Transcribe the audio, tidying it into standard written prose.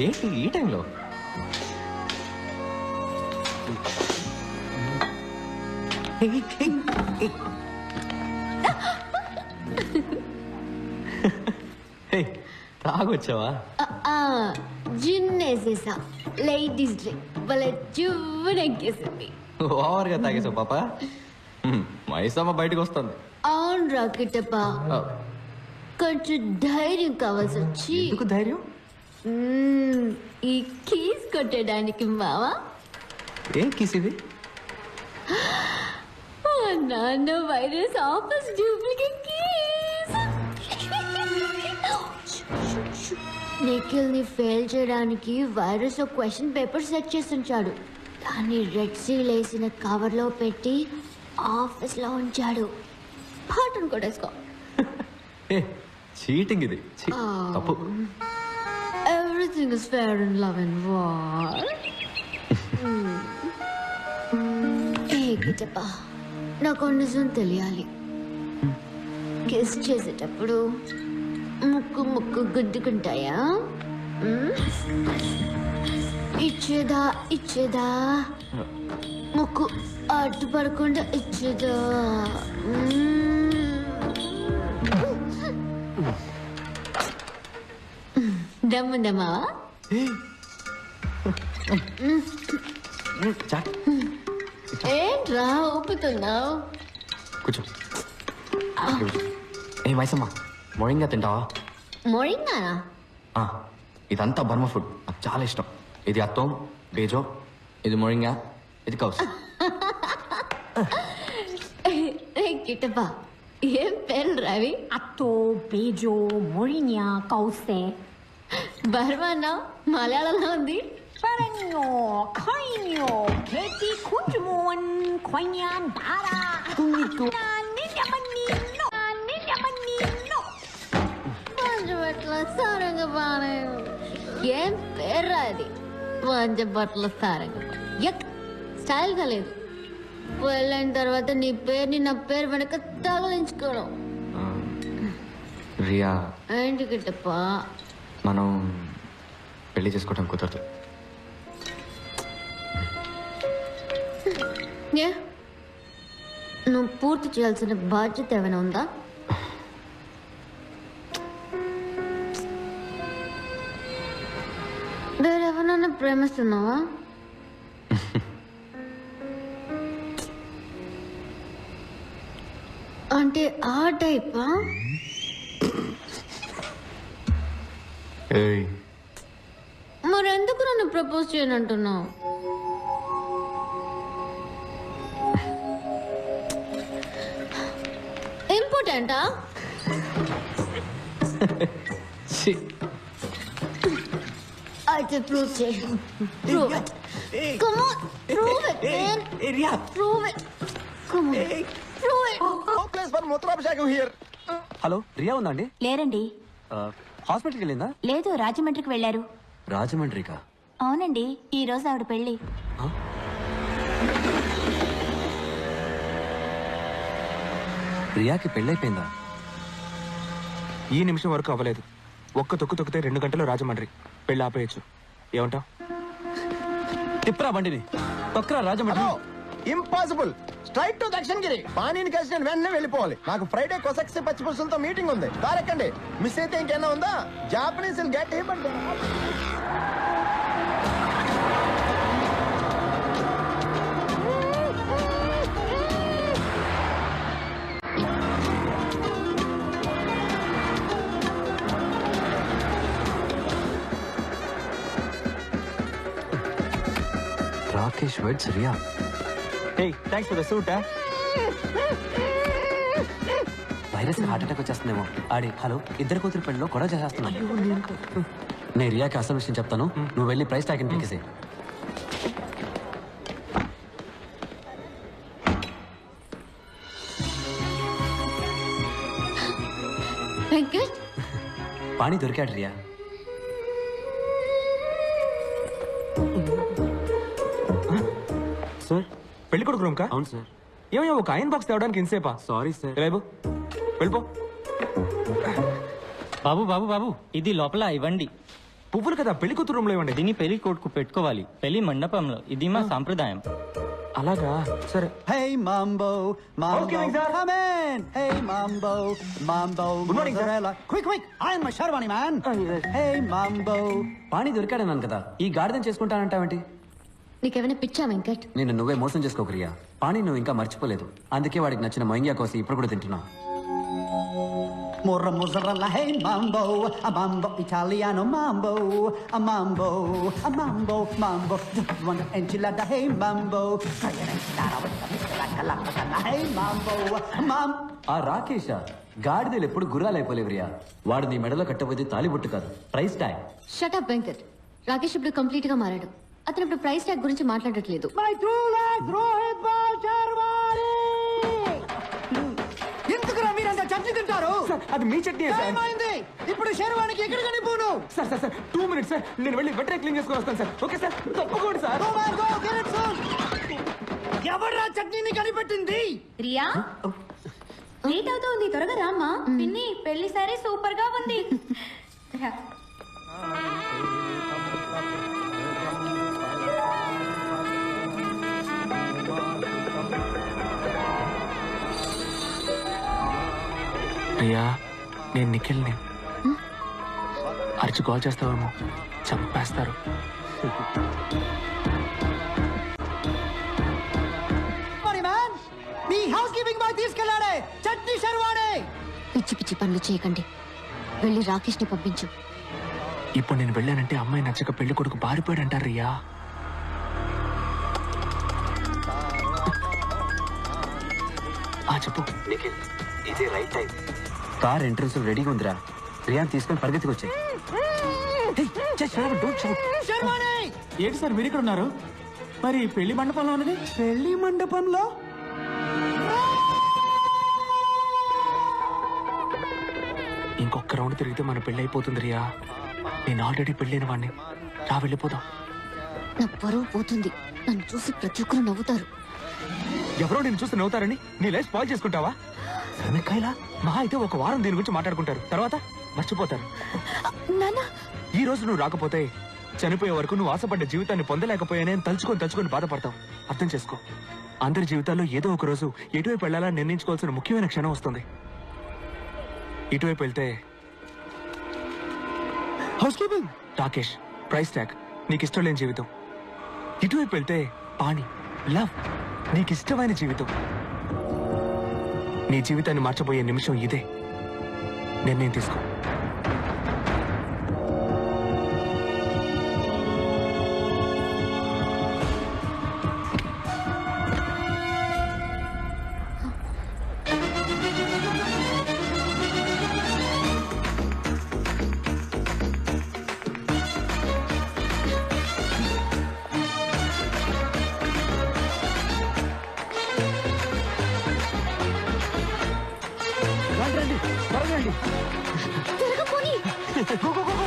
ఏంటి ఈ టైంలో? తాగొచ్చావా? జిన్నేసేసా లేడీస్ డ్రింక్ భలే చువ్వనెక్కేసింది. ఓవర్గా తాగేసావు పాప. మైసమ్మ బయటకు వస్తుంది. అవును రాకెటప్ప, కొంచెం ధైర్యం కావాల్సి వచ్చి. ఎందుకు ధైర్యం? ఈ కీస్ కొట్టడానికి మావా. ఏం కీస్ ఇది? నాన్న virus office duplicate keys. Nikhil ని ఫెయిల్ చేయడానికి వైరస్ ఒక క్వశ్చన్ పేపర్ సెట్ చేసి ఉంచాడు. దాన్ని రెడ్ సీల్ వేసిన కవర్ లో పెట్టి ఆఫీస్ లో ఉంచాడు. పాటను కొట్టేసుకో. చీటింగ్ ఇది. తప్పు. Everything is fair in love and war. గిట్టప్పా, నాకు నిజం తెలియాలి. కిస్ చేసేటప్పుడు ముక్కు ముక్కు గుద్దుకుంటాయా? ఇచ్చేదా ముక్కు అడ్డుపడకుండా ఇచ్చేదా? దమ్ముందమ్మా. ఏంట్రా ఊపుతున్నావు? కూర్చో. ఏ మైసమ్మ, మొరింగా తింటావా? మొరింగానా? ఇదంతా బర్మ ఫుడ్, నాకు చాలా ఇష్టం. ఇది అత్తం బేజో, ఇది మొరింగా, ఇది కౌస్. కిట్టప్పా, ఏం పేర్లు రావి? అత్తో బేజో మొరినియా కౌసే. బర్మన్నా మలయాళంలో ఉంది. Paranyo, Koinyo, Peti Kunjumon, Koinyan, Dara, Kunito, Ninja Manino, Ninja Manino. Panchabatla Sarangapani. ఏం పేర్రా అది? పంచబట్ల సారంగపాణి. యక్, స్టైల్గా లేదు. వెళ్ళిన తర్వాత నీ పేరుని నా పేరు వెనక తగిలించుకోవడం. రియా, ఏంటి గిట్టప్పా? మనం పెళ్లి చేసుకోవడం కుదరదు. నువ్వు పూర్తి చేయాల్సిన బాధ్యత ఏమైనా ఉందా? వేరెవరన్నా ప్రేమిస్తున్నావా? అంటే ఆ టైపా? మరెందుకు నన్ను ప్రపోజ్ చేయనంటున్నావు? ఇంపార్టెంటా? అయితే ప్రూవ్ చేయి. Prove it. Come on, prove it, man. Prove it. Come on, prove it. Hello, Riya ఉందా అండి? లేరండి. హాస్పిటల్కి వెళ్ళిందా? లేదు, రాజమండ్రికి వెళ్ళారు. రాజమండ్రికా? అవునండి, ఈ రోజు ఆవిడ పెళ్లి. రియాకి పెళ్ళైపోయిందా? ఈ నిమిషం వరకు అవ్వలేదు. ఒక్క తొక్కు తొక్కితే 2 గంటలు రాజమండ్రి. పెళ్ళి ఆపేయచ్చు. ఏమంటావ్? తిప్పరా బండిని, తొక్కరా Rajahmundry. Impossible. Straight to Dakshinagiri. పానీని కలిసి నేను వెంటనే వెళ్ళిపోవాలి. నాకు ఫ్రైడే కొసక్సి పచ్చిపులుసులతో మీటింగ్ ఉంది. దారెక్కండి. మిస్ అయితే ఇంకేనా ఉందా? Japanese get him. Rakesh weds Riya. Hey, thanks for the suit. Virus heart attack వచ్చేస్తుందేమో. ఆడి హలో, ఇద్దరు కూతురు పెళ్ళిలో గొడవ చేసేస్తున్నాను. నేను రియాకి అసలు విషయం చెప్తాను, నువ్వు వెళ్ళి ప్రైస్ ట్యాగ్ పీకేసే. వెంకట్, పాణి దొరికాడు రియా. సార్, పెళ్లి కొడుకు రూమ్ కా? అవును సార్. ఏమయ్యా, ఒక ఐరన్ బాక్స్ తేవడానికి ఇంతసేపా? Sorry sir. రేపు వెళ్ళిపో. బాబు బాబు బాబు, ఇది లోపల ఇవ్వండి. పువ్వులు కదా పెళ్లి కూతురు రూమ్ లో ఇవ్వండి. దీన్ని పెళ్లి కొడుకు పెట్టుకోవాలి పెళ్లి మండపంలో, ఇది మా సాంప్రదాయం. అలాగా, సరే. Hey Mambo, Mambo, Okay, sir. come in. Hey Mambo, Mambo, Good morning, sir. mozzarella. Quick, I am a Sharwani man. Hey Mambo. పాణి దొరికాడన్నాను కదా, ఈ గాడిదని చేసుకుంటానంటావేంటి? నీకేమైనా పిచ్చా వెంకట్? నేను నువ్వే మోసం చేసుకోకు రియా. పాణి నువ్వు ఇంకా మర్చిపోలేదు, అందుకే వాడికి నచ్చిన మొయింగా కోసం ఇప్పుడు కూడా తింటున్నావు. Morra mozzarella, hey Mambo, a Mambo Italiano Mambo, a Mambo, a Mambo, Mambo. Just want an enchilada, hey Mambo. Try an enchilada with a miscalacalacala, hey Mambo, Mambo. ఆ రాకేష గాడిదలు ఎప్పుడు గుర్రాలైపోలేవు రియా. వాడు నీ మెడలో కట్టబోయేది తాలిబొట్టు కాదు, price tag. Shut up Venkat. Rakesh ఇప్పుడు complete గా మారాడు. అతను ఇప్పుడు ప్రైస్ ట్యాగ్ గురించి మాట్లాడట్లేదు. My true legs, Rohit Sharwani. ఎందుకురా మీరంతా చట్నీ తింటారు? సార్, అది మీ చట్నీ సార్. ఏమైంది? ఇప్పుడు శర్వానికి ఎక్కడికని పోను? Sir sir sir 2 minutes sir, నేను వెళ్ళి వెంటనే క్లీన్ చేసుకొని వస్తాను సార్. ఓకే సార్, తప్పకుండా sir. Go man, go, get it soon. ఎవడ్రా చట్నీని కనిపెట్టింది? రియా లేట్ అవుతుంది, త్వరగా రామ్మా. పిన్ని పెళ్లి సారీ సూపర్ గా ఉంది. ప్రియా, నేను నిఖిల్ని. అరిచి కాల్ చేస్తావేమో, చంపేస్తారు. మరి మ్యాన్, మీ హౌస్ కీపింగ్ బాయ్ తీసుకెళ్ళాడే చట్నీ శర్వాణి. పిచ్చి పిచ్చి పనులు చేయకండి, వెళ్ళి రాకేష్ ని పంపించు. ఇప్పుడు నేను వెళ్ళానంటే అమ్మాయి నచ్చక పెళ్లి కొడుకు పారిపోయాడు అంటారు రియా. చెప్పు. ఇదే రైట్ టైం. కార్ ఎంట్రన్స్ రెడీగా ఉందిరా. రియాన్ తీసుకొని పరిగెత్తుకు వచ్చాయి. శర్వాణి, ఏంటి సార్ మీరు ఇక్కడ ఉన్నారు? మరి పెళ్లి మండపంలో ఉన్నది? పెళ్లి మండపంలో ఇంకొక రౌండ్ తిరిగితే మన పెళ్లి అయిపోతుంది రియా. నేను ఆల్రెడీ పెళ్ళైన వాడిని. రా వెళ్ళిపోదాం. నా పరువు పోతుంది. నన్ను చూసి ప్రతి ఒక్కరు నవ్వుతారు. ఎవరో నేను చూసి నవ్వుతారని నీ లైఫ్ స్పాయిల్ చేసుకుంటావా? వెనకాయలా మహా అయితే ఒక వారం దీని గురించి మాట్లాడుకుంటారు, తర్వాత మర్చిపోతారు. నానా, ఈ రోజు నువ్వు రాకపోతే చనిపోయే వరకు నువ్వు ఆశపడ్డ జీవితాన్ని పొందలేకపోయానే తలుచుకొని బాధపడతావు. అర్థం చేసుకో. అందరి జీవితాల్లో ఏదో ఒక రోజు ఎటువైపు వెళ్ళాలని నిర్ణయించుకోవాల్సిన ముఖ్యమైన క్షణం వస్తుంది. ఇటువైపు వెళ్తే house keeping, Rakesh, price tag, నీకు ఇష్టం లేని జీవితం. ఇటువైపు వెళ్తే పాణి, లవ్, నీకు ఇష్టమైన జీవితం. నీ జీవితాన్ని మార్చబోయే నిమిషం ఇదే. నిర్ణయం తీసుకో. త్వరగా పోనీ. Go go go